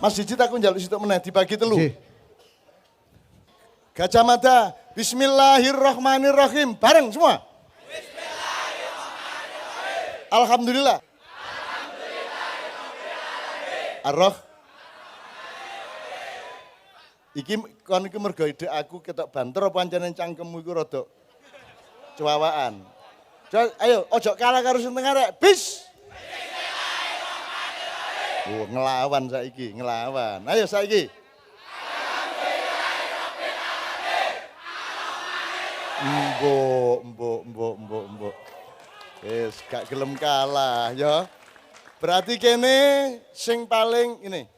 Mas Didit aku njaluk situ meneh dibagi telu. Gajah Mada, Bismillahirrahmanirrahim. Bareng semua. Bismillahirrahmanirrahim. Alhamdulillah. Ar-Roh. Iki kon iki mergo ide aku ketok banter apa pancen cangkemmu iku rada cuwawaan. Ayo ojo kalah karo sing tengah rek. Bis. Oh, ngelawan saiki, ngelawan. Ayo saiki. Mbok. Wis gak gelem kalah ya. Berarti kene sing paling ini.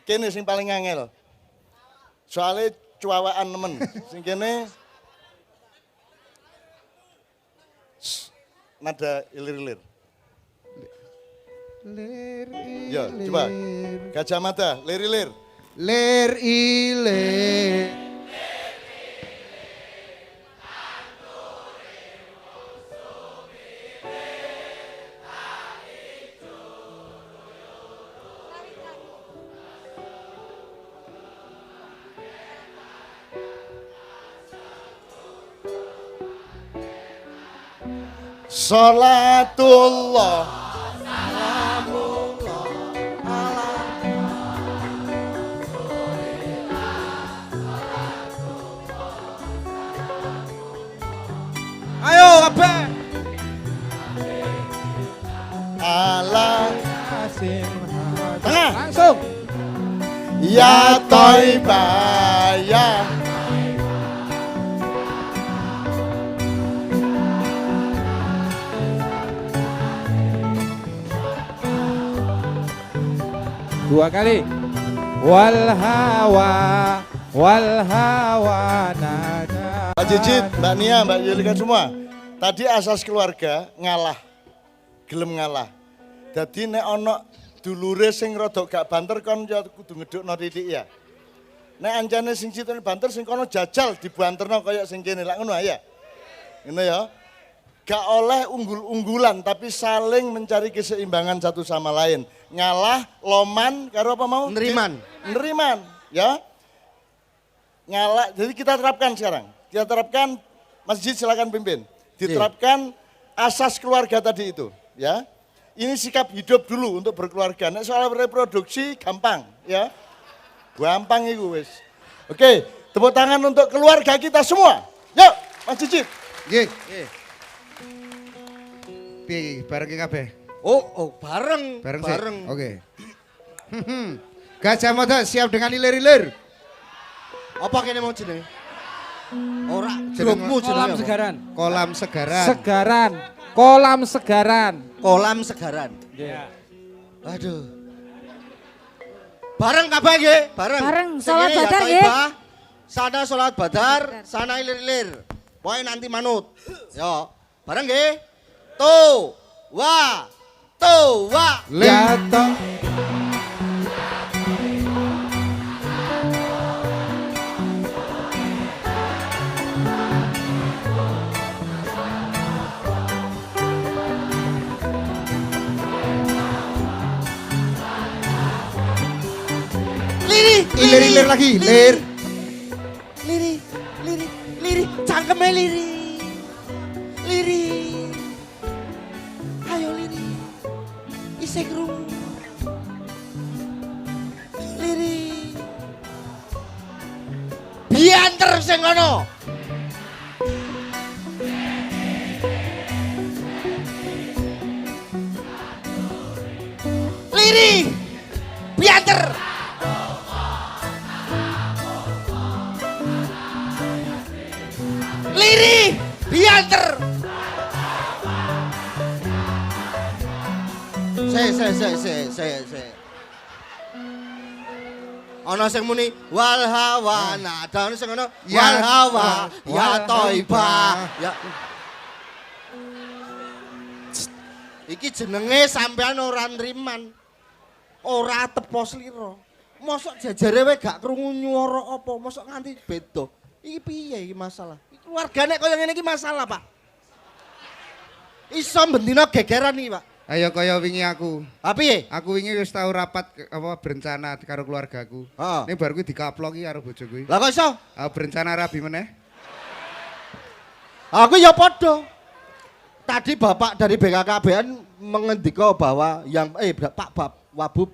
Kene sing paling angel. Soalnya cuawaan nemen. Sing kene nada ilir-ilir. Ya, coba. Gajah Mada, lir-ilir. Lir-ilir. Salatullah. Ayo kabeh. Ala tengah. Langsung. Ya Thaibah ya. Dua kali. Wal hawa nada. Mbak Jijit, Mbak Nia, Mbak Yulika semua. Tadi asas keluarga ngalah. Gelem ngalah. Jadi nek ono dulure sing rada gak banter kon ya kudu ngedukno titik ya. Nek ancane sing citane banter sing kono jajal dibanterno kaya sing kene lak ngono ya. Ngono ya. Gak oleh unggul-unggulan tapi saling mencari keseimbangan satu sama lain. Ngalah, loman, karo apa mau? Neriman. Neriman, ya. Ngalah, jadi kita terapkan sekarang. Kita terapkan, Masjid silakan pimpin. Diterapkan asas keluarga tadi itu, ya. Ini sikap hidup dulu untuk berkeluarga. Nek soal reproduksi gampang, ya. Gampang itu wis. Oke, tepuk tangan untuk keluarga kita semua. Yuk, Mas Jijit. Nggih. Piye bareng kabeh? Oh, bareng. Bareng. Oke. Gajah Mada siap dengan ilir-ilir. Apa kene mau jenenge? Ora, grupmu jenenge. Kolam segaran. Kolam segaran. Iya. Aduh. Bareng kabeh nggih? Bareng, Sing sholat ini ya badar nggih. Thaibah, sana sholat badar, sana ilir-ilir. Pokoke nanti manut. Yo, bareng nggih? Tuh, wa. Liato. Ilir-ilir lagi, lir. Liri, cangkeme liri. Ayo liri. Isih krungu. Liri. Bianter sing ngono. Liri. Bianter. Liri, bianter. Se. Ana sing muni wal hawa nada, ana sing ngono wal hawa ya Thaibah. Ya. Iki jenenge sampean ora nriman. Ora tepos lira. Mosok jajare wae gak krungu nyuara apa, mosok nganti beda. Iki piye iki masalah? Keluargane kaya ngene iki masalah, Pak. Iso bendina gegeran iki, Pak. Ayo kaya wingi aku. Piye? Aku wingi wis tau rapat berencana karo keluargaku. Heeh. Ning bar kuwi dikaploki karo bojo kuwi. Lah kok iso? Berencana rabi meneh. Aku ya padha. Tadi Bapak dari BKKBN mengendika bahwa Pak Wabub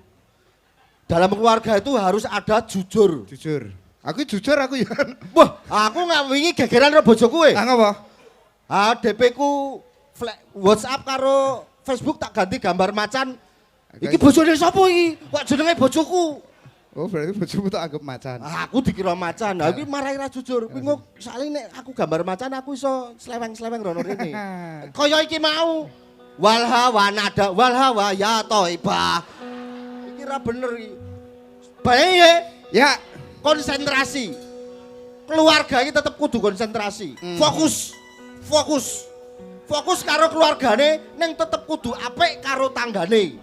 dalam keluarga itu harus ada jujur. Jujur. Aku jujur aku ya. Wah, aku nggak wingi gegeran karo bojoku Ah ngapa? DP ku WhatsApp karo Facebook tak ganti gambar macan. Iki bojone sapa iki? Kok jenenge bojoku? Oh, berarti bojomu tak anggap macan. Aku dikira macan. Lah iki marai ra jujur. Bingung soalnya nek aku gambar macan aku iso sleweng-sleweng rono rene. Kaya iki mau. Walha wanada walha ya toibah. Iki ra bener iki. Bae Ya, konsentrasi. Keluarga ini tetep kudu konsentrasi. Fokus. Fokus karo keluargane neng tetep kudu apik karo tanggane.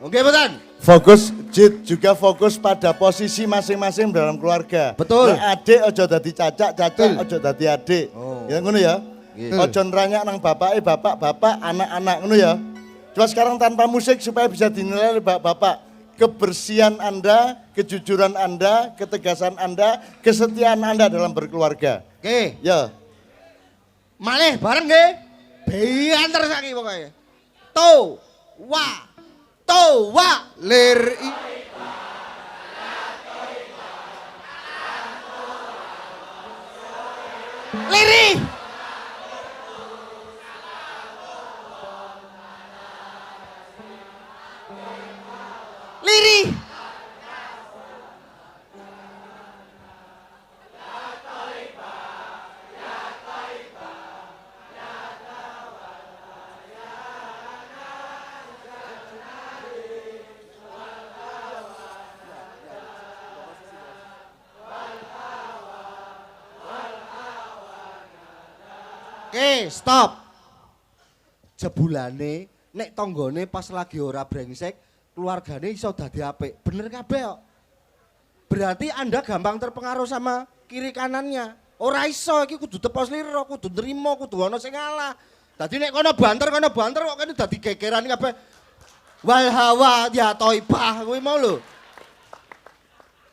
Oke, betul? Fokus, Jit, juga fokus pada posisi masing-masing dalam keluarga. Betul. Nah, adik ojo dadi cacak ojo dadi adik. Oh. Ya ngono ya. Gitu. Ojo neranyak nang bapak, anak-anak ngono ya. Cuma sekarang tanpa musik supaya bisa dinilai oleh bapak. Kebersihan Anda, kejujuran Anda, ketegasan Anda, kesetiaan Anda dalam berkeluarga. Oke. Ya. Malih bareng nggih. Bianter saiki pokoke. To wa lir liri. Liri. Oke, stop. Jebulane nek tanggane pas lagi ora brengsek, keluargane iso dadi apik. Bener kabeh kok. Berarti Anda gampang terpengaruh sama kiri kanannya. Ora iso iki kudu tepos liro, kudu nrimo, kudu ana sing ngalah. Dadi nek kono banter kok kene dadi gegeran kabeh. Wal hawa ya toibah kuwi mau lho.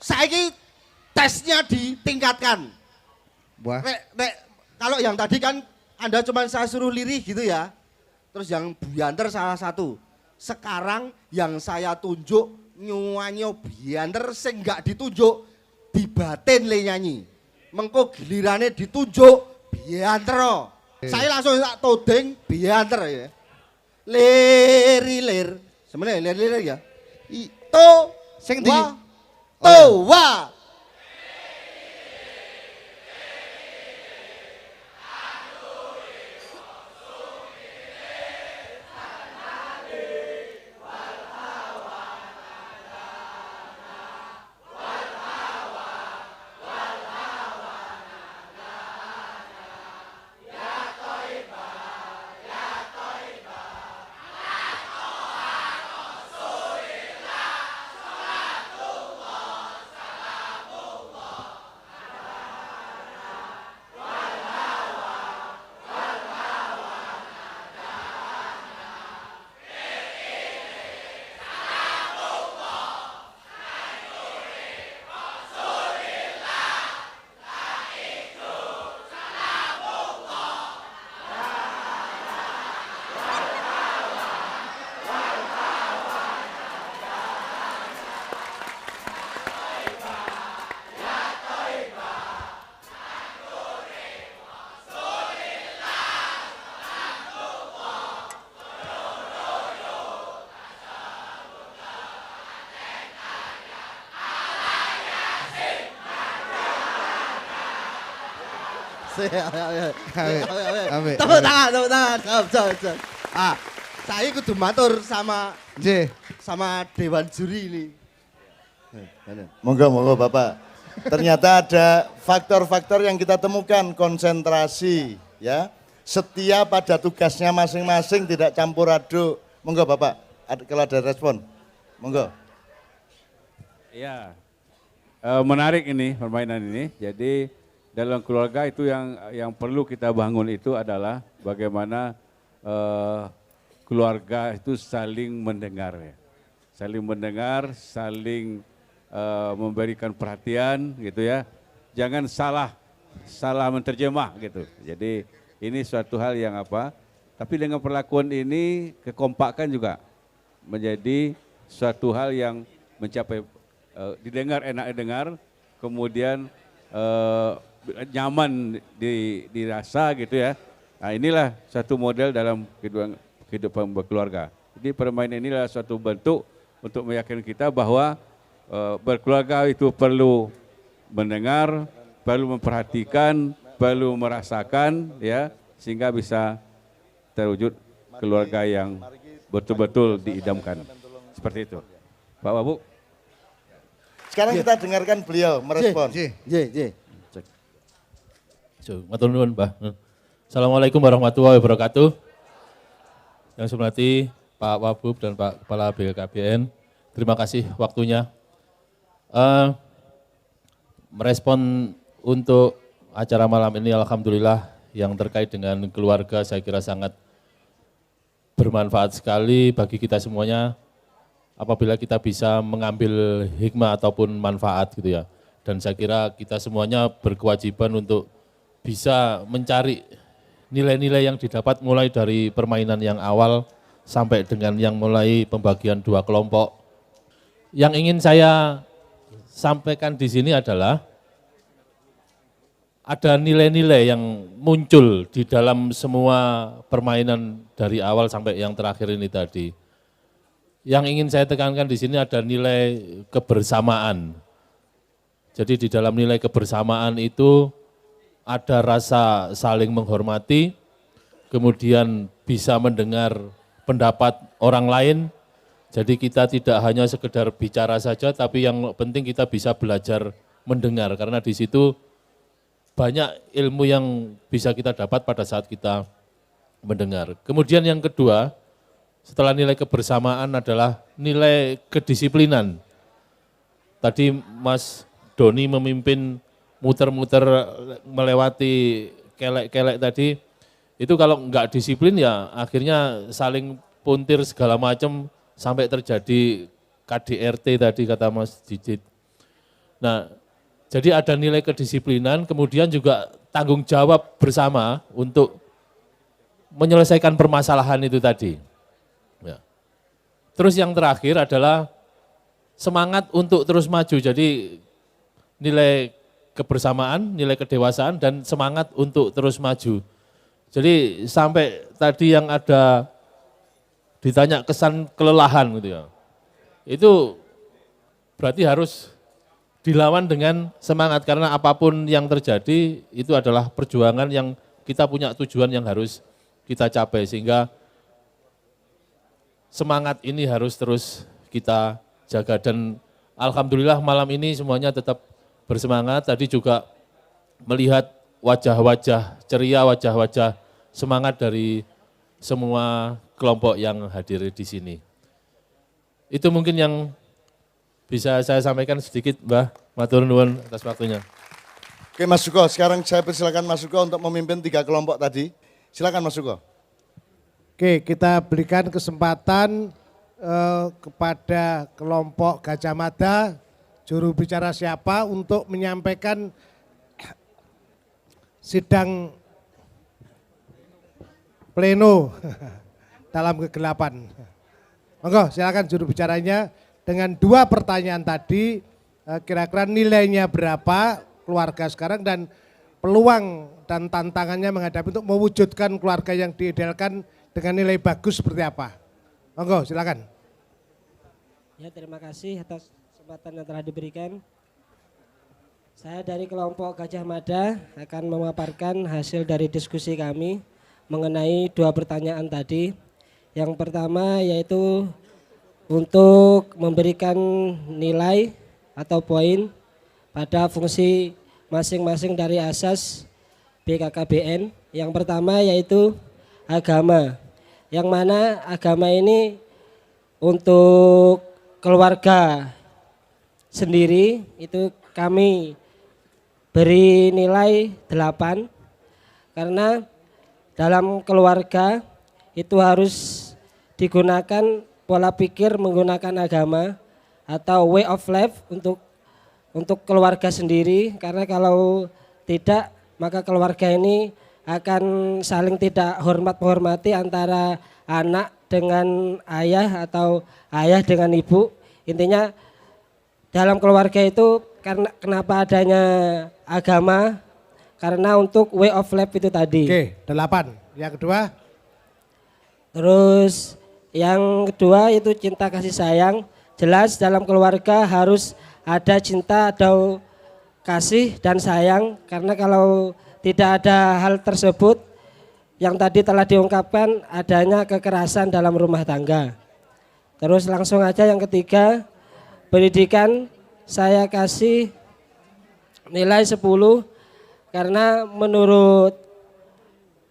Saiki tesnya ditingkatkan. Wah. Nek kalau yang tadi kan Anda cuma saya suruh lirih gitu ya. Terus yang bianter salah satu. Sekarang yang saya tunjuk nyuwanyo bianter sing gak ditunjuk dibatin le nyanyi. Mengko gilirane ditunjuk bianter. Saya langsung tak todeng bianter ya. Lir. Sebenarnya lir ya. To Sing di wa. Tepuk tangan. Stop. Saya kudu matur sama Nggih. dewan juri ini. Monggo Bapak. Ternyata ada faktor-faktor yang kita temukan, konsentrasi ya. Setia pada tugasnya masing-masing, tidak campur aduk. Monggo Bapak, kalau ada respon. Monggo. Ya, menarik ini permainan ini. Jadi dalam keluarga itu yang perlu kita bangun itu adalah bagaimana keluarga itu saling mendengar ya. Saling mendengar, saling memberikan perhatian gitu ya. Jangan salah menterjemah gitu. Jadi ini suatu hal yang apa? Tapi dengan perlakuan ini kekompakan juga menjadi suatu hal yang mencapai didengar enak didengar, kemudian nyaman dirasa gitu ya. Nah inilah satu model dalam kehidupan berkeluarga. Jadi permainan inilah suatu bentuk untuk meyakinkan kita bahwa berkeluarga itu perlu mendengar, perlu memperhatikan, perlu merasakan ya, sehingga bisa terwujud keluarga yang betul-betul diidamkan. Seperti itu. Pak Wabu. Sekarang kita dengarkan beliau merespon. Ye. Matur nuwun, Mbah. Assalamualaikum warahmatullahi wabarakatuh. Yang saya hormati Pak Wabub dan Pak Kepala BKKBN, terima kasih waktunya. Merespon untuk acara malam ini, alhamdulillah yang terkait dengan keluarga saya kira sangat bermanfaat sekali bagi kita semuanya apabila kita bisa mengambil hikmah ataupun manfaat gitu ya. Dan saya kira kita semuanya berkewajiban untuk bisa mencari nilai-nilai yang didapat mulai dari permainan yang awal sampai dengan yang mulai pembagian dua kelompok. Yang ingin saya sampaikan di sini adalah ada nilai-nilai yang muncul di dalam semua permainan dari awal sampai yang terakhir ini tadi. Yang ingin saya tekankan di sini ada nilai kebersamaan. Jadi di dalam nilai kebersamaan itu ada rasa saling menghormati, kemudian bisa mendengar pendapat orang lain. Jadi kita tidak hanya sekedar bicara saja, tapi yang penting kita bisa belajar mendengar, karena di situ banyak ilmu yang bisa kita dapat pada saat kita mendengar. Kemudian yang kedua, setelah nilai kebersamaan adalah nilai kedisiplinan. Tadi Mas Doni memimpin muter-muter melewati kelek-kelek tadi, itu kalau enggak disiplin ya akhirnya saling puntir segala macam sampai terjadi KDRT tadi kata Mas Didit. Nah, jadi ada nilai kedisiplinan, kemudian juga tanggung jawab bersama untuk menyelesaikan permasalahan itu tadi. Ya. Terus yang terakhir adalah semangat untuk terus maju. Jadi nilai kebersamaan, nilai kedewasaan, dan semangat untuk terus maju. Jadi sampai tadi yang ada ditanya kesan kelelahan gitu ya. Itu berarti harus dilawan dengan semangat, karena apapun yang terjadi itu adalah perjuangan yang kita punya tujuan yang harus kita capai, sehingga semangat ini harus terus kita jaga. Dan alhamdulillah malam ini semuanya tetap bersemangat. Tadi juga melihat wajah-wajah ceria, wajah-wajah semangat dari semua kelompok yang hadir di sini. Itu mungkin yang bisa saya sampaikan sedikit, Mbah. Matur nuwun atas waktunya. Oke Mas Suko, sekarang saya persilakan Mas Suko untuk memimpin 3 kelompok tadi. Silakan Mas Suko. Oke, kita berikan kesempatan kepada kelompok Gajah Mada, juru bicara siapa untuk menyampaikan sidang pleno dalam kegelapan. Monggo silakan juru bicaranya dengan 2 pertanyaan tadi, kira-kira nilainya berapa keluarga sekarang dan peluang dan tantangannya menghadapi untuk mewujudkan keluarga yang diidealkan dengan nilai bagus seperti apa. Monggo silakan. Ya, terima kasih atas kesempatan yang telah diberikan. Saya dari kelompok Gajah Mada akan memaparkan hasil dari diskusi kami mengenai 2 pertanyaan tadi. Yang pertama yaitu untuk memberikan nilai atau poin pada fungsi masing-masing dari asas BKKBN. Yang pertama yaitu agama, yang mana agama ini untuk keluarga sendiri itu kami beri nilai 8, karena dalam keluarga itu harus digunakan pola pikir menggunakan agama atau way of life untuk keluarga sendiri, karena kalau tidak maka keluarga ini akan saling tidak hormat menghormati antara anak dengan ayah atau ayah dengan ibu. Intinya dalam keluarga itu karena kenapa adanya agama, karena untuk way of life itu tadi. Oke, 8. Yang kedua, Terus yang kedua itu cinta kasih sayang. Jelas dalam keluarga harus ada cinta atau kasih dan sayang, karena kalau tidak ada hal tersebut yang tadi telah diungkapkan, adanya kekerasan dalam rumah tangga. Terus langsung aja yang ketiga, pendidikan saya kasih nilai 10 karena menurut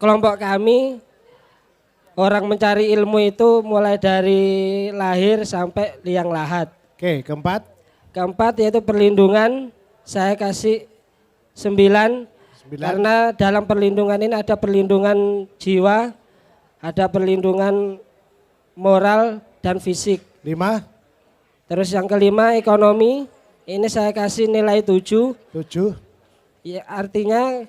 kelompok kami orang mencari ilmu itu mulai dari lahir sampai liang lahat. oke, keempat, Keempat yaitu perlindungan, saya kasih 9 karena dalam perlindungan ini ada perlindungan jiwa, ada perlindungan moral dan fisik. 5, Terus yang kelima ekonomi, ini saya kasih nilai 7. 7, Ya, artinya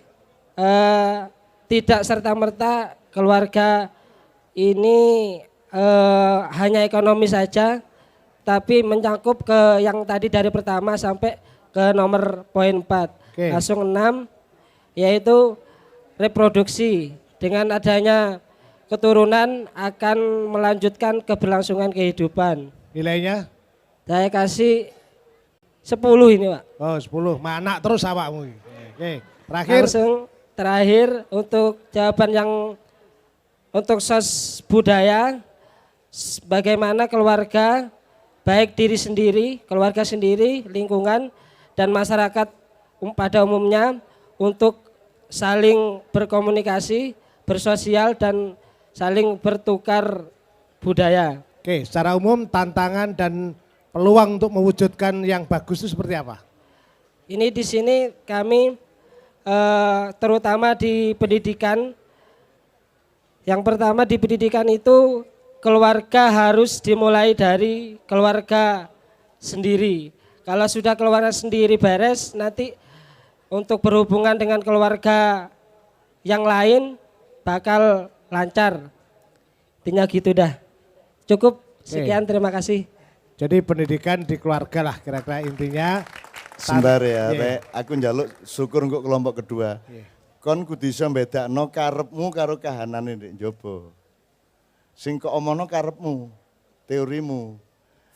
tidak serta-merta keluarga ini hanya ekonomi saja, tapi mencakup ke yang tadi dari pertama sampai ke nomor poin 4. Oke. Langsung 6, yaitu reproduksi. Dengan adanya keturunan akan melanjutkan keberlangsungan kehidupan. nilainya? Saya kasih 10 ini Pak. Oh 10, mana terus awakmu. Oke, terakhir. Langsung terakhir untuk jawaban yang untuk sos budaya, bagaimana keluarga, baik diri sendiri, keluarga sendiri, lingkungan, dan masyarakat pada umumnya untuk saling berkomunikasi, bersosial, dan saling bertukar budaya. Oke, secara umum tantangan dan peluang untuk mewujudkan yang bagus itu seperti apa? Ini di sini kami terutama di pendidikan. Yang pertama di pendidikan itu keluarga harus dimulai dari keluarga sendiri. Kalau sudah keluarga sendiri beres, nanti untuk berhubungan dengan keluarga yang lain bakal lancar. Intinya gitu dah. Cukup sekian, terima kasih. Jadi pendidikan di keluarga lah kira-kira intinya. Sebentar ya, Iya. Rek. Aku njaluk syukur untuk kelompok kedua. Kon kudu iso mbedakno karepmu karo kahanane ndek njaba. Sing kok omongno karepmu, teorimu.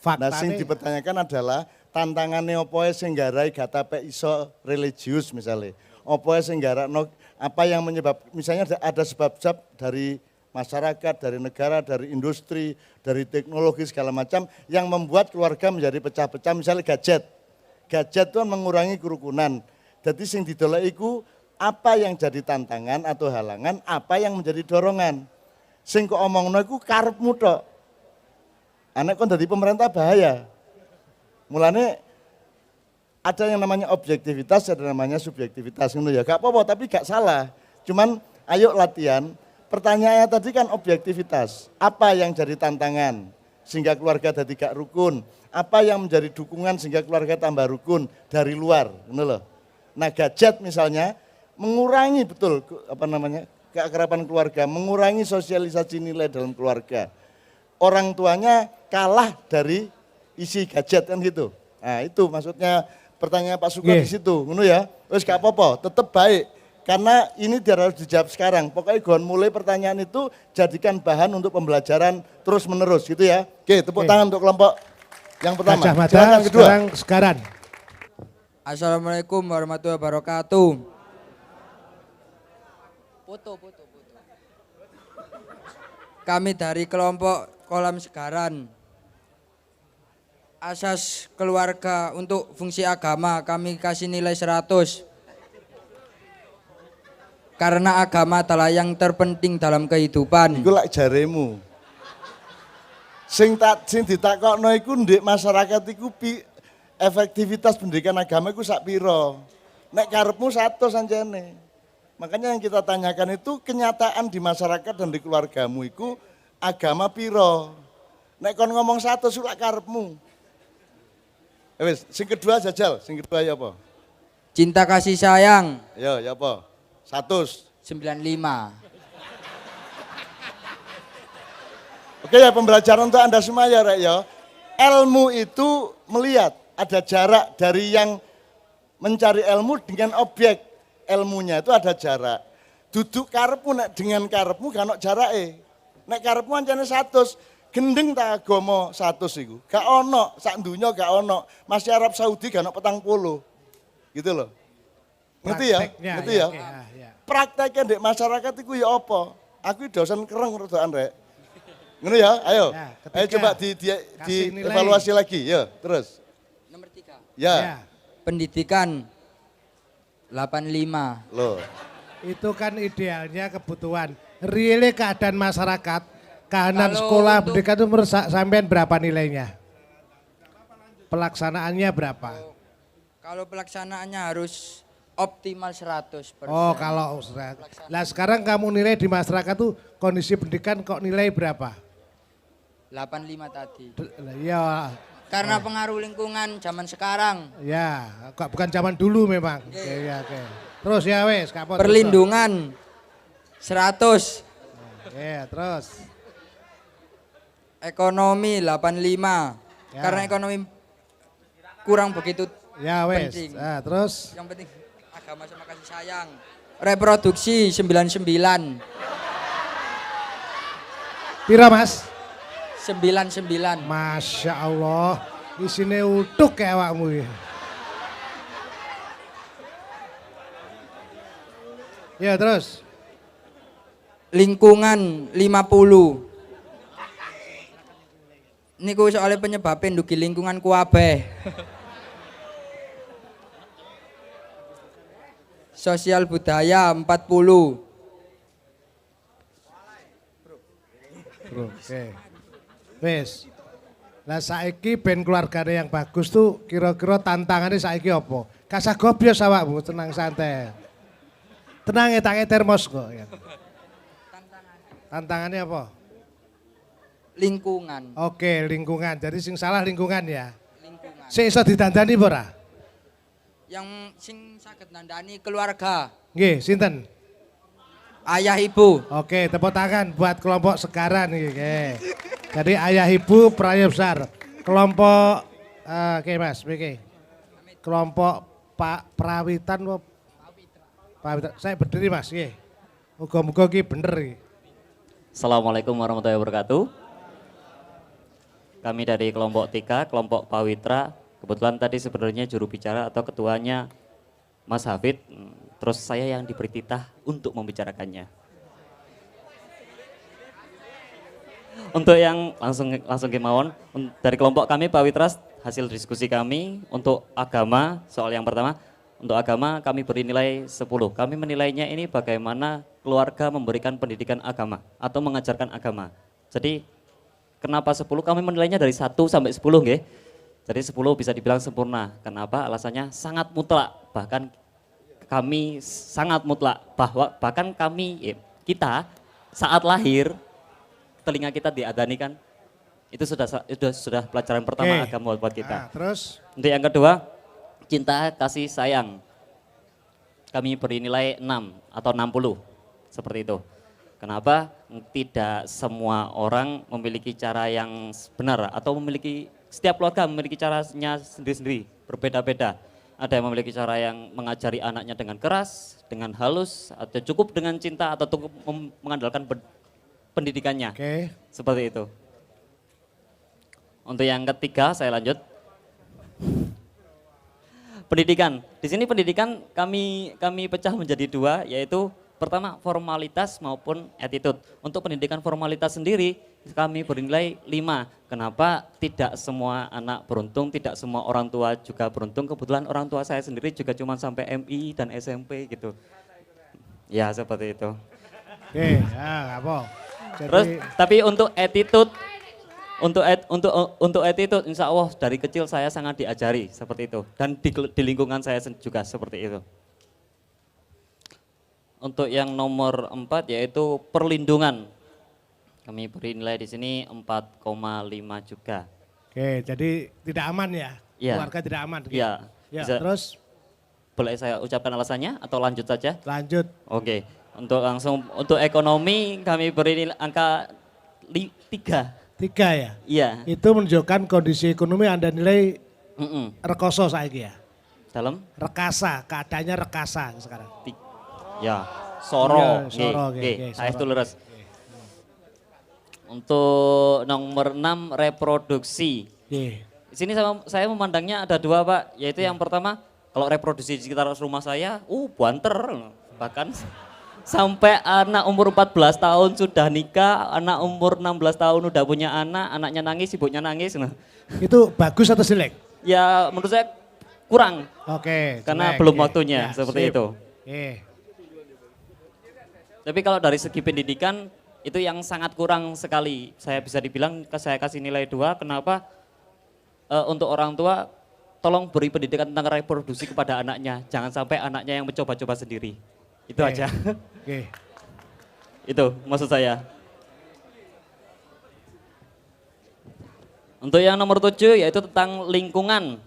Nah, sing Faktane dipertanyakan adalah tantangannya apa sing nggarai gak tapek iso religius misalnya. Apa sing nggarakno, apa yang menyebab, misalnya ada sebab-sebab dari masyarakat, dari negara, dari industri, dari teknologi segala macam yang membuat keluarga menjadi pecah-pecah, misalnya gadget. Gadget itu mengurangi kerukunan. Jadi sing didolek iku apa yang jadi tantangan atau halangan, apa yang menjadi dorongan. Sing kok omongno iku karepmu tok. Anak kon dadi pemerintah bahaya. Mulane ada yang namanya objektivitas, ada namanya subjektivitas ngono ya. Gak apa-apa tapi gak salah. Cuman ayo latihan. Pertanyaannya tadi kan objektivitas. Apa yang jadi tantangan sehingga keluarga jadi gak rukun? Apa yang menjadi dukungan sehingga keluarga tambah rukun dari luar, ngono loh. Nah, gadget misalnya mengurangi betul keakraban keluarga, mengurangi sosialisasi nilai dalam keluarga. Orang tuanya kalah dari isi gadget kan gitu. Nah, itu maksudnya pertanyaan Pak Sukar di situ, ngono ya. Wis gak apa-apa, tetap baik. Karena ini harus dijawab sekarang. Pokoknya gon mulai pertanyaan itu jadikan bahan untuk pembelajaran terus menerus gitu ya. Oke, tepuk tangan untuk kelompok yang pertama. Gajah Mada, Silakan kedua. sekarang Segaran. Assalamualaikum warahmatullahi wabarakatuh. Foto. Kami dari kelompok Kolam Segaran. Asas keluarga untuk fungsi agama kami kasih nilai 100. Karena agama adalah yang terpenting dalam kehidupan. Iku lak jaremu. Sing ditakokno iku ndek masyarakat iku efektivitas pendidikan agama iku sak piro. Nek karepmu 100 anjene. Makanya yang kita tanyakan itu kenyataan di masyarakat dan di keluargamu itu agama piro. Nek kon ngomong 100 sulak karepmu. Wis, sing kedua jajal, sing kedua ya apa? Cinta kasih sayang Ya apa? 100. 95. Oke ya, pembelajaran untuk Anda semua ya Rek ya. Ilmu itu melihat, ada jarak dari yang mencari ilmu dengan objek. Ilmunya itu ada jarak. Duduk karepmu nek dengan karepmu gak ono jarake. Nek karepmu ancane 100, gendeng ta agama 100 iku. Gak ono, sak donya gak ono. Masih Arab Saudi gak ono 40. Gitu loh. Ngerti ya? Prakteknya, Ngerti ya? oke, ya. Prakteknya di masyarakat itu ya apa? Aku dosen kereng rodokan Rek. Ngono ya, ayo. Ya, ketiga, Ayo coba kasih nilai. evaluasi lagi, ya, terus. Nomor 3. Ya, Pendidikan 85. loh. Itu kan idealnya kebutuhan. Really keadaan masyarakat, keadaan Kalau sekolah, untuk- pendidikan itu menurut sampean berapa nilainya? Pelaksanaannya berapa? Kalau pelaksanaannya harus optimal 100%. Oh kalau, lah sekarang kamu nilai di masyarakat tuh kondisi pendidikan kok nilai berapa? 85 tadi. Ya, Karena pengaruh lingkungan zaman sekarang. ya, kok bukan zaman dulu memang. Oke, ya, oke. Terus ya wes, kapot. Perlindungan 100. Ya, terus. Ekonomi 85. Ya. Karena ekonomi kurang begitu Ya wes. penting. Nah, terus. Yang penting agama sama kasih sayang. Reproduksi 99. Pira mas? 99. Masya Allah, di sini utuk kayak awakmu ya. Ya terus. Lingkungan 50. Niku soalnya penyebabnya dugi lingkungan kuabeh. Sosial budaya 40. Bro, oke. Wes. Lah saiki ben keluargane yang bagus tuh kira-kira tantangannya saiki apa? Kasah gobios awakmu, tenang santai. Tenang ya tangi termos kok. Ya. Tantangannya apa? Lingkungan. Oke, lingkungan. Jadi sing salah lingkungan ya. Lingkungan. Sing iso didandani apa ora? Yang sing saged nandani keluarga. Nggih, sinten? Ayah ibu. Oke, tepuk tangan buat kelompok segaran nih. Oke. Jadi ayah ibu perannya besar. Kelompok, oke mas, oke. Kelompok Pak Prawitan, Pak, saya berdiri mas, oke. Muga-muga ki bener ki. Assalamualaikum warahmatullahi wabarakatuh. Kami dari kelompok 3, kelompok Pawitra. Kebetulan tadi sebenarnya juru bicara atau ketuanya Mas Hafid. Terus saya yang diberi titah untuk membicarakannya. Untuk yang langsung kemauan dari kelompok kami Pawitra, hasil diskusi kami untuk agama, soal yang pertama, untuk agama kami beri nilai 10. Kami menilainya ini bagaimana keluarga memberikan pendidikan agama atau mengajarkan agama. Jadi kenapa 10? Kami menilainya dari 1 sampai 10 nggih. Jadi 10 bisa dibilang sempurna. Kenapa? Alasannya sangat mutlak. Bahkan kami sangat mutlak bahkan kita saat lahir telinga kita diadani kan, itu sudah pelajaran pertama Oke. agama buat kita. Nah, terus Untuk yang kedua, cinta kasih sayang. Kami beri nilai 6 atau 60 seperti itu. Kenapa? Tidak semua orang memiliki cara yang benar atau setiap keluarga memiliki caranya sendiri-sendiri, berbeda-beda. Ada yang memiliki cara yang mengajari anaknya dengan keras, dengan halus, atau cukup dengan cinta, atau cukup mengandalkan pendidikannya. oke. Seperti itu. Untuk yang ketiga saya lanjut. Pendidikan. Di sini pendidikan kami pecah menjadi 2, yaitu pertama formalitas maupun attitude. Untuk pendidikan formalitas sendiri kami bernilai 5. Kenapa? Tidak semua anak beruntung, tidak semua orang tua juga beruntung. Kebetulan orang tua saya sendiri juga cuma sampai MI dan SMP gitu. Ya seperti itu. Oke, ya apa. Terus tapi untuk attitude, untuk attitude insya Allah dari kecil saya sangat diajari seperti itu. Dan di lingkungan saya juga seperti itu. Untuk yang nomor 4 yaitu perlindungan. Kami beri nilai di sini 4,5 juga. Oke, jadi tidak aman ya? Iya. Keluarga tidak aman? gitu? Iya. Ya, Bisa- terus Boleh saya ucapkan alasannya atau lanjut saja? lanjut. Oke, untuk ekonomi kami beri nilai angka 3. 3 ya? Iya. Itu menunjukkan kondisi ekonomi Anda nilai rekoso saiki ya? Dalam Rekasa, keadaannya rekasa sekarang. ya Soro, Iya, Soro, oke, saya Soro. itu leres. Untuk nomor 6 reproduksi. Oke. Di sini saya memandangnya ada 2 Pak, yaitu yang pertama kalau reproduksi di sekitar rumah saya, banter, bahkan sampai anak umur 14 tahun sudah nikah, anak umur 16 tahun udah punya anak, anaknya nangis, ibunya nangis. Nah, Itu bagus atau jelek? ya menurut saya kurang, Oke. karena jelek, belum oke. waktunya Ya, seperti sip. itu. Oke. Tapi kalau dari segi pendidikan itu yang sangat kurang sekali. Saya bisa dibilang saya kasih nilai 2. Kenapa? Untuk orang tua tolong beri pendidikan tentang reproduksi kepada anaknya. Jangan sampai anaknya yang mencoba-coba sendiri. Itu Oke. aja. Oke. Itu maksud saya. Untuk yang nomor 7 yaitu tentang lingkungan.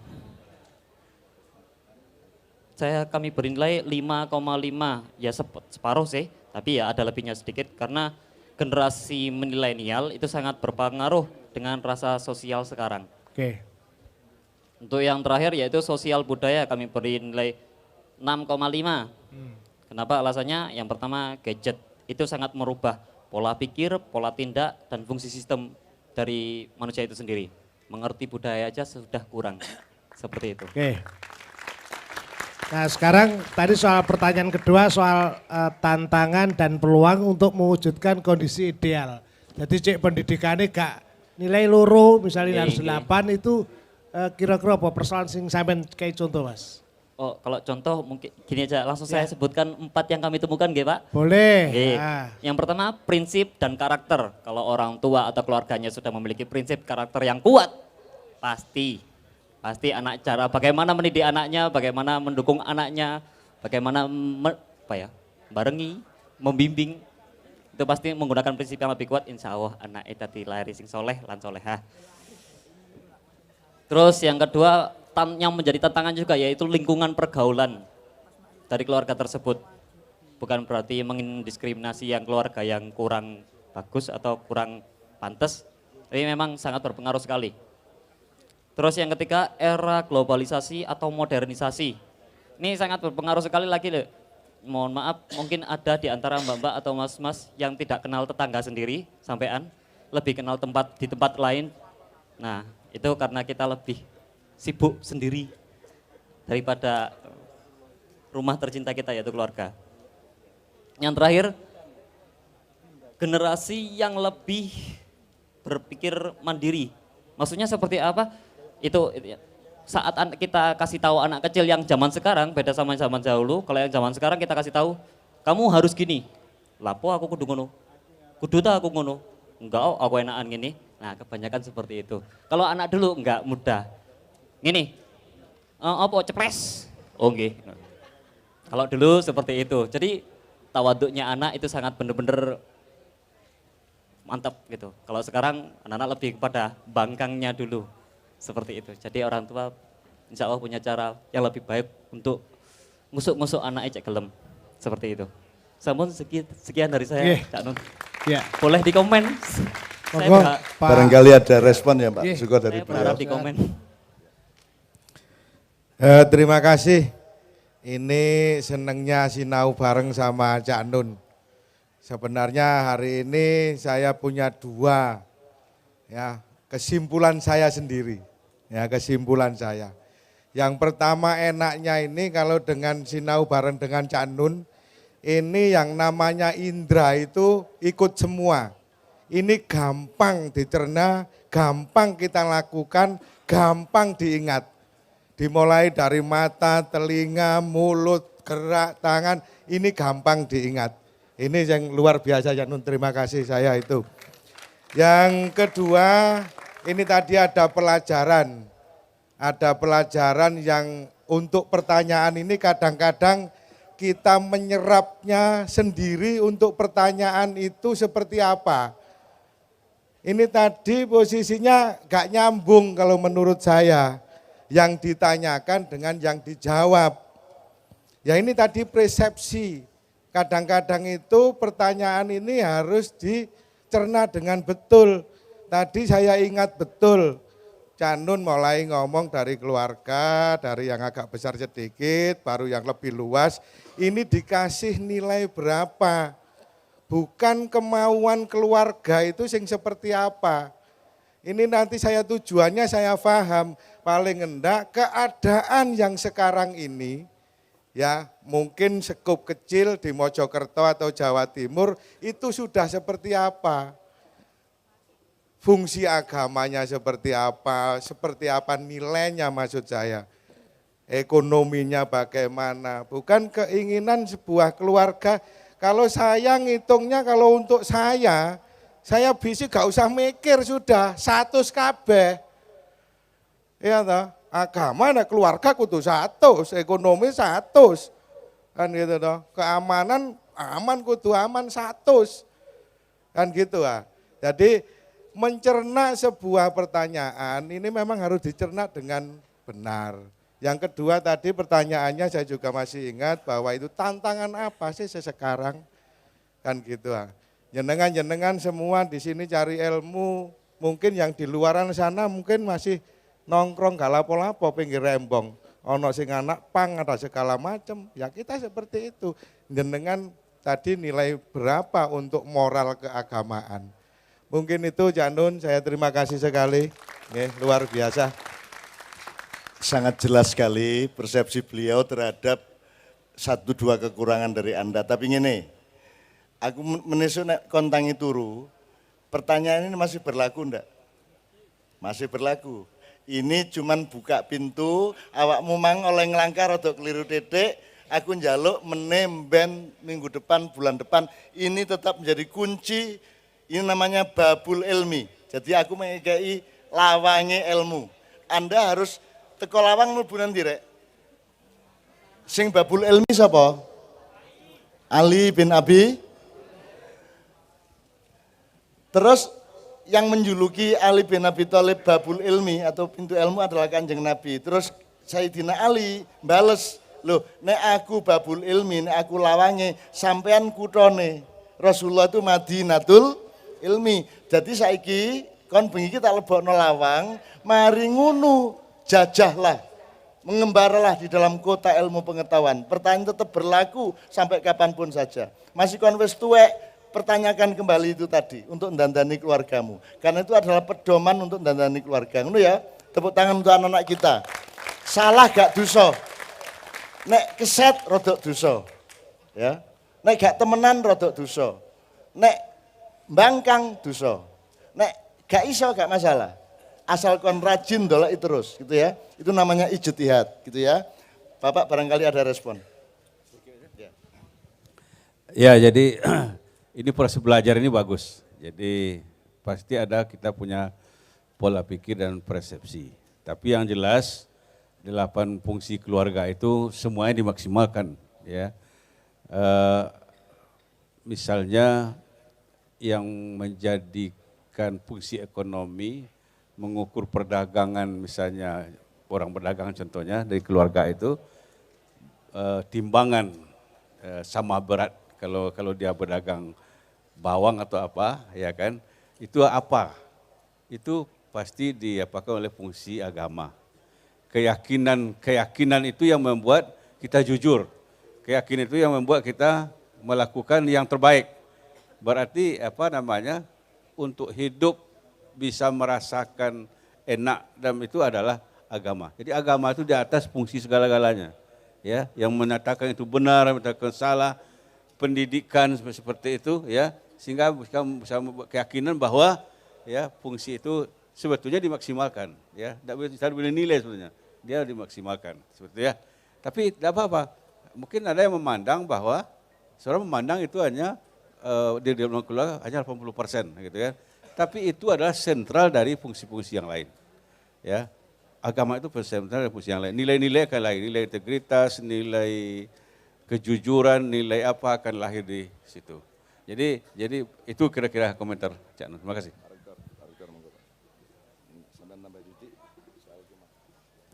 Kami beri nilai 5,5. Ya separuh sih, tapi ya ada lebihnya sedikit karena generasi milenial itu sangat berpengaruh dengan rasa sosial sekarang. Oke. Untuk yang terakhir yaitu sosial budaya kami beri nilai 6,5. Kenapa alasannya? Yang pertama gadget itu sangat merubah pola pikir, pola tindak, dan fungsi sistem dari manusia itu sendiri. Mengerti budaya aja sudah kurang, seperti itu. Oke. Nah sekarang tadi soal pertanyaan kedua soal tantangan dan peluang untuk mewujudkan kondisi ideal. Jadi cek pendidikannya gak nilai loro misalnya harus Oke. 8 itu kira-kira apa persoalan sing sampean kayak contoh Mas? Oh, kalau contoh mungkin gini aja, langsung Ya. saya sebutkan 4 yang kami temukan, nggih Pak. Boleh. Oke. Nah, Yang pertama prinsip dan karakter. Kalau orang tua atau keluarganya sudah memiliki prinsip karakter yang kuat, pasti anak cara bagaimana mendidik anaknya, bagaimana mendukung anaknya, bagaimana barengi, membimbing, itu pasti menggunakan prinsip yang lebih kuat. Insya Allah anak itu dilahiri sing soleh lan solehah. Terus yang kedua yang menjadi tantangan juga yaitu lingkungan pergaulan dari keluarga tersebut. Bukan berarti mendiskriminasi yang keluarga yang kurang bagus atau kurang pantas, tapi memang sangat berpengaruh sekali. Terus yang ketiga era globalisasi atau modernisasi. Ini sangat berpengaruh sekali lagi loh. Mohon maaf mungkin ada di antara mbak-mbak atau mas-mas yang tidak kenal tetangga sendiri sampean, lebih kenal di tempat lain. Nah itu karena kita lebih sibuk sendiri daripada rumah tercinta kita yaitu keluarga. Yang terakhir, generasi yang lebih berpikir mandiri. Maksudnya seperti apa? Itu saat kita kasih tahu anak kecil yang zaman sekarang beda sama zaman dahulu. Kalau yang zaman sekarang kita kasih tahu, kamu harus gini. Lapo aku kudu ngono. Kudu ta aku ngono. Enggak, aku enakan gini. Nah, kebanyakan seperti itu. Kalau anak dulu enggak mudah. Gini, apa ceples? Oh nggih. Kalau dulu seperti itu. Jadi tawaduknya anak itu sangat benar-benar mantap gitu. Kalau sekarang anak-anak lebih kepada bangkangnya dulu. Seperti itu. Jadi orang tua insya Allah punya cara yang lebih baik untuk ngusuk-ngusuk anak cek gelem. Seperti itu. Sampun sekian dari saya, Oke. Cak Nun. ya. Boleh di komen. Monggo, Pak. Barangkali ada respon ya Pak, Iya. juga dari Saya berharap beliau. di komen. Terima kasih. Ini senengnya sinau bareng sama Cak Nun. Sebenarnya hari ini saya punya 2 ya, kesimpulan saya sendiri. Ya, kesimpulan saya. Yang pertama enaknya ini kalau dengan sinau bareng dengan Cak Nun, ini yang namanya indra itu ikut semua. Ini gampang dicerna, gampang kita lakukan, gampang diingat. Dimulai dari mata, telinga, mulut, gerak, tangan, ini gampang diingat. Ini yang luar biasa ya Nun, terima kasih saya itu. Yang kedua, ini tadi ada pelajaran. Ada pelajaran yang untuk pertanyaan ini kadang-kadang kita menyerapnya sendiri untuk pertanyaan itu seperti apa. Ini tadi posisinya gak nyambung kalau menurut saya. Yang ditanyakan dengan yang dijawab. Ya ini tadi persepsi. Kadang-kadang itu pertanyaan ini harus dicerna dengan betul. Tadi saya ingat betul, Cak Nun mulai ngomong dari keluarga, dari yang agak besar sedikit, baru yang lebih luas. Ini dikasih nilai berapa? Bukan kemauan keluarga itu sing seperti apa. Ini nanti saya tujuannya saya paham, paling enggak keadaan yang sekarang ini, ya mungkin sekup kecil di Mojokerto atau Jawa Timur itu sudah seperti apa. Fungsi agamanya seperti apa nilainya maksud saya. Ekonominya bagaimana, bukan keinginan sebuah keluarga. Kalau saya ngitungnya kalau untuk saya bisa gak usah mikir sudah, 100 kabeh. Ya toh, agama nah keluarga kudu 100, ekonomi 100. Kan gitu toh, keamanan aman kudu aman 100. Kan gitu ah. Jadi mencerna sebuah pertanyaan ini memang harus dicerna dengan benar. Yang kedua tadi pertanyaannya saya juga masih ingat bahwa itu tantangan apa sih sekarang. Kan gitu ah. Jenengan semua di sini cari ilmu, mungkin yang di luaran sana mungkin masih nongkrong gak lapo-lapo pinggir rembong. Ono sing anak pang ada segala macam. Ya kita seperti itu. Jenengan tadi nilai berapa untuk moral keagamaan. Mungkin itu Cak Nun, saya terima kasih sekali. Luar biasa. Sangat jelas sekali persepsi beliau terhadap 1-2 kekurangan dari Anda. Tapi gini, aku menisuk nek kontangi turu, pertanyaan ini masih berlaku enggak? Masih berlaku. Ini cuman buka pintu, awakmu mang oleh ngelangkar atau keliru titik, aku njaluk menemben minggu depan, bulan depan, ini tetap menjadi kunci, ini namanya babul ilmi. Jadi aku mengikai lawangi ilmu. Anda harus teko lawang mlebu nanti rek. Sing babul ilmi sapa? Ali bin Abi. Terus yang menjuluki Ali bin Abi Thalib babul ilmi atau pintu ilmu adalah Kanjeng Nabi. Terus Sayyidina Ali bales, loh nek aku babul ilmi, nek aku lawange, sampean kutone. Rasulullah itu Madinatul ilmi. Jadi saiki kon bengi iki tak lebokno lawang, mari ngunu jajahlah, mengembaralah di dalam kota ilmu pengetahuan. Pertanyaan tetap berlaku sampai kapanpun saja. Masih kon wis tuwek, pertanyakan kembali itu tadi untuk dandani keluargamu. Karena itu adalah pedoman untuk dandani keluarga. Ngono ya, tepuk tangan untuk anak-anak kita. Salah gak dosa. Nek keset rodok dosa. Ya. Nek gak temenan rodok dosa. Nek mbangkang dosa. Nek gak iso gak masalah. Asal kon rajin dolek terus gitu ya. Itu namanya ijtihad gitu ya. Bapak barangkali ada respon. Ya, jadi ini proses belajar ini bagus. Jadi pasti ada kita punya pola pikir dan persepsi. Tapi yang jelas 8 fungsi keluarga itu semuanya dimaksimalkan ya. Misalnya yang menjadikan fungsi ekonomi, mengukur perdagangan misalnya orang berdagang contohnya dari keluarga itu timbangan sama berat kalau dia berdagang bawang atau apa ya kan itu apa itu pasti diapakan oleh fungsi agama. Keyakinan itu yang membuat kita jujur, keyakinan itu yang membuat kita melakukan yang terbaik. Berarti untuk hidup bisa merasakan enak dan itu adalah agama. Jadi agama itu di atas fungsi segala-galanya. Ya, yang menyatakan itu benar, menyatakan salah, pendidikan seperti itu ya, sehingga bisa keyakinan bahwa ya fungsi itu sebetulnya dimaksimalkan ya. Tidak boleh nilai sebenarnya. Dia dimaksimalkan seperti ya. Tapi tidak apa-apa. Mungkin ada yang memandang bahwa seorang memandang itu hanya di dalam keluarga hanya 80% gitu ya. Tapi itu adalah sentral dari fungsi-fungsi yang lain. Ya, agama itu sentral dari fungsi yang lain. Nilai-nilai akan lahir, nilai integritas, nilai kejujuran, nilai apa akan lahir di situ. Jadi itu kira-kira komentar Cak Nun. Terima kasih.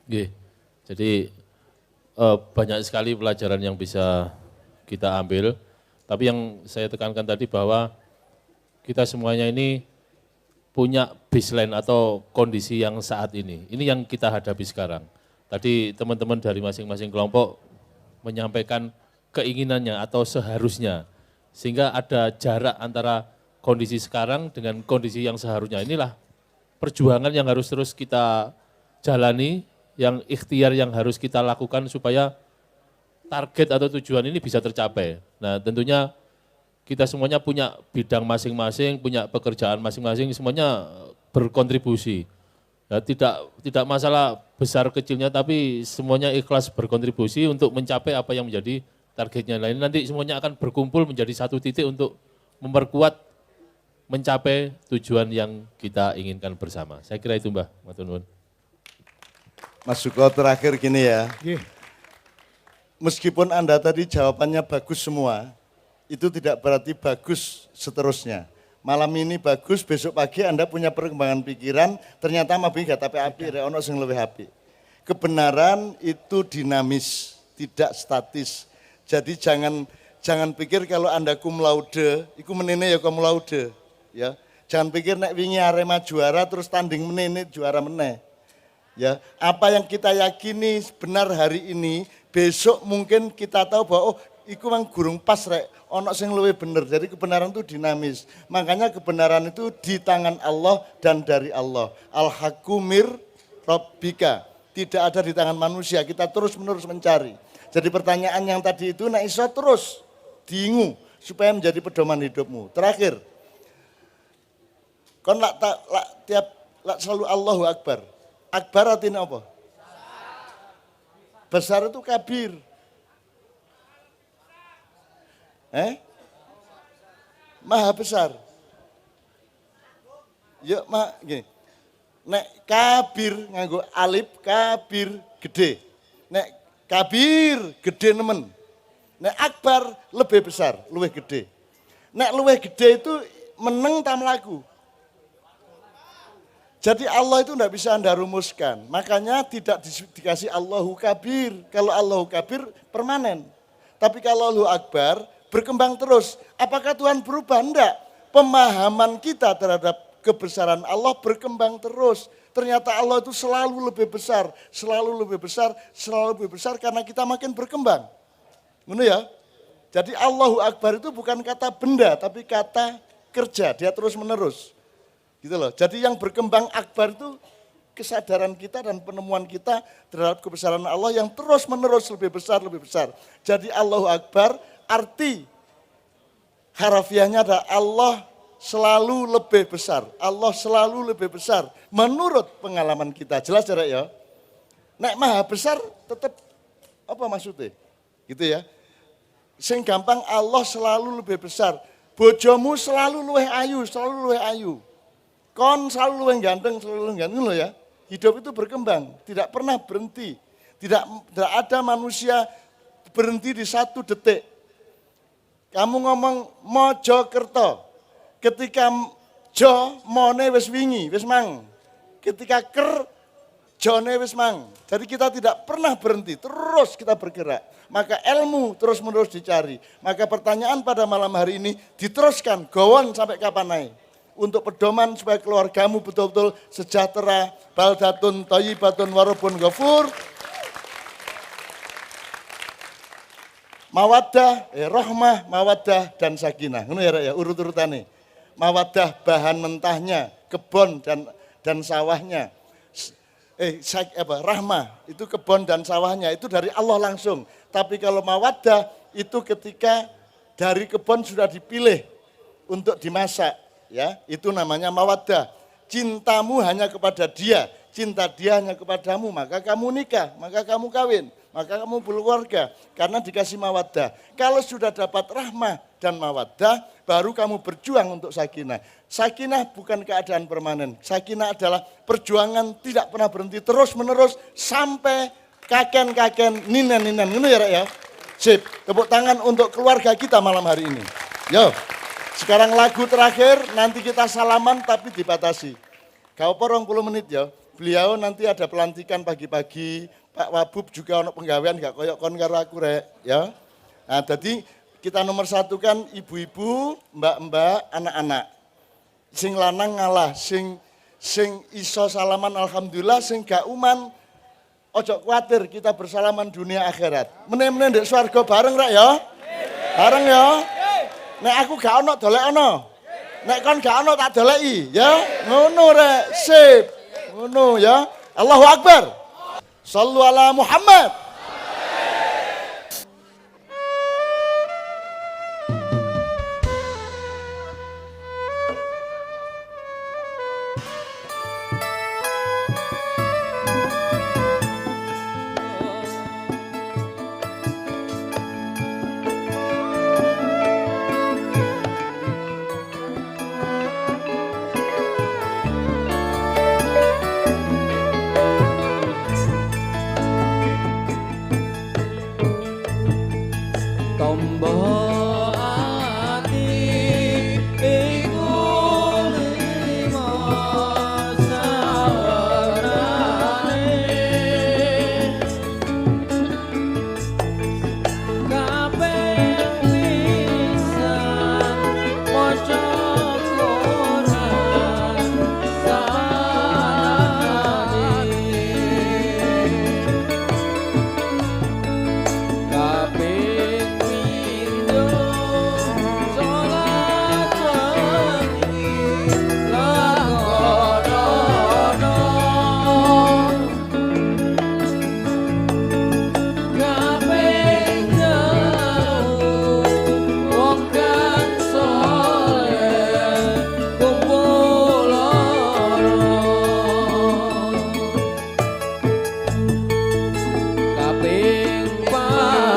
Nggih. Jadi banyak sekali pelajaran yang bisa kita ambil. Tapi yang saya tekankan tadi bahwa kita semuanya ini punya baseline atau kondisi yang saat ini. Ini yang kita hadapi sekarang. Tadi teman-teman dari masing-masing kelompok menyampaikan keinginannya atau seharusnya. Sehingga ada jarak antara kondisi sekarang dengan kondisi yang seharusnya. Inilah perjuangan yang harus terus kita jalani, yang ikhtiar yang harus kita lakukan supaya target atau tujuan ini bisa tercapai. Nah tentunya kita semuanya punya bidang masing-masing, punya pekerjaan masing-masing, semuanya berkontribusi. Ya, tidak masalah besar kecilnya, tapi semuanya ikhlas berkontribusi untuk mencapai apa yang menjadi targetnya. Lain nanti semuanya akan berkumpul menjadi satu titik untuk memperkuat mencapai tujuan yang kita inginkan bersama. Saya kira itu Mbah. Matur nuwun. Mas Suko terakhir gini ya. Meskipun Anda tadi jawabannya bagus semua, itu tidak berarti bagus seterusnya. Malam ini bagus, besok pagi Anda punya perkembangan pikiran, ternyata mabi gak tapi api, ono sing lebih api. Kebenaran itu dinamis, tidak statis. Jadi jangan pikir kalau Anda cum laude, iku menene ya cum laude, ya. Jangan pikir nek wingi Arema juara terus tanding menene juara meneh. Ya, apa yang kita yakini benar hari ini, besok mungkin kita tahu bahwa oh iku mang gurung pas rek, ono sing luwih bener. Jadi kebenaran itu dinamis. Makanya kebenaran itu di tangan Allah dan dari Allah. Al-hakumir rabbika. Tidak ada di tangan manusia. Kita terus-menerus mencari. Jadi pertanyaan yang tadi itu nek iso terus diingu supaya menjadi pedoman hidupmu. Terakhir. Kon tiap selalu Allahu Akbar. Akbar artinya apa? Besar itu kabir. Maha besar. Yuk, gini. Nek kabir nganggo alif, kabir gede. Nek kabir gede nemen. Nek akbar lebih besar, luwih gede. Nek luwih gede itu meneng tam laku. Jadi Allah itu tidak bisa Anda rumuskan. Makanya tidak dikasih Allahu Kabir. Kalau Allahu Kabir permanen. Tapi kalau Allahu Akbar berkembang terus. Apakah Tuhan berubah? Tidak. Pemahaman kita terhadap kebesaran Allah berkembang terus. Ternyata Allah itu selalu lebih besar. Selalu lebih besar. Selalu lebih besar karena kita makin berkembang. Ngono ya? Jadi Allahu Akbar itu bukan kata benda tapi kata kerja. Dia terus menerus. Gitu loh. Jadi yang berkembang akbar itu kesadaran kita dan penemuan kita terhadap kebesaran Allah yang terus menerus lebih besar, lebih besar. Jadi Allahu Akbar arti harafiahnya adalah Allah selalu lebih besar. Allah selalu lebih besar menurut pengalaman kita. Jelas ya, ya? Nek maha besar tetap apa maksudnya? Gitu ya. Sing gampang Allah selalu lebih besar. Bojomu selalu luwih ayu, selalu luwih ayu. Kon selalu luwih ganteng, selalu luwih ganteng loh ya. Hidup itu berkembang, tidak pernah berhenti. Tidak ada manusia berhenti di satu detik. Kamu ngomong Mojokerto, ketika jo mone wis wingi, wis mang. Ketika ker jone wis mang. Jadi kita tidak pernah berhenti, terus kita bergerak. Maka ilmu terus menerus dicari. Maka pertanyaan pada malam hari ini diteruskan, gowon sampai kapan naik. Untuk pedoman supaya keluargamu betul-betul sejahtera, baldatun thayyibatun warabun ghafur. Mawaddah, rahmah, mawaddah dan sakinah. Ngono ya, urut-urutane. Mawaddah bahan mentahnya, kebon dan sawahnya. Rahmah itu kebon dan sawahnya itu dari Allah langsung. Tapi kalau mawaddah itu ketika dari kebon sudah dipilih untuk dimasak. Ya, itu namanya mawaddah. Cintamu hanya kepada dia, cinta dia hanya kepadamu, maka kamu nikah, maka kamu kawin, maka kamu berkeluarga karena dikasih mawaddah. Kalau sudah dapat rahmah dan mawaddah, baru kamu berjuang untuk sakinah. Sakinah bukan keadaan permanen. Sakinah adalah perjuangan tidak pernah berhenti terus-menerus sampai kaken-kaken ninen-ninen. Ngono ya, Rek ya. Sip, tepuk tangan untuk keluarga kita malam hari ini. Yo. Sekarang lagu terakhir, nanti kita salaman tapi dibatasi. Kau 20 menit ya. beliau nanti ada pelantikan pagi-pagi, Pak Wabub juga ono penggawean gak koyok kon karo aku rek, ya. Nah, jadi kita nomor satu kan ibu-ibu, mbak-mbak, anak-anak. Sing lanang ngalah, sing iso salaman alhamdulillah, sing gak uman ojo kuatir kita bersalaman dunia akhirat. Meneh-meneh ndek swarga bareng rek ya. Bareng ya. Nek aku gak ono dolek ono. Nek kon gak ono tak doleki ya. Ngono rek, sip. Ngono ya. Allahu Akbar. Shallu ala Muhammad.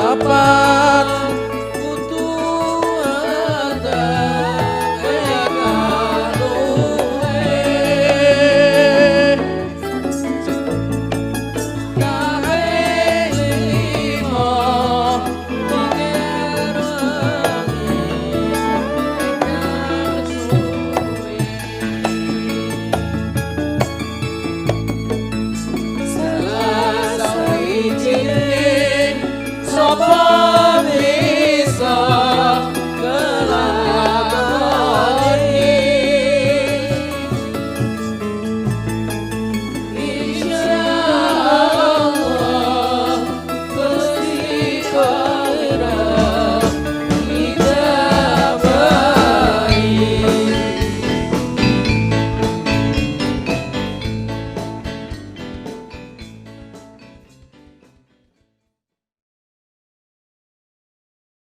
Papa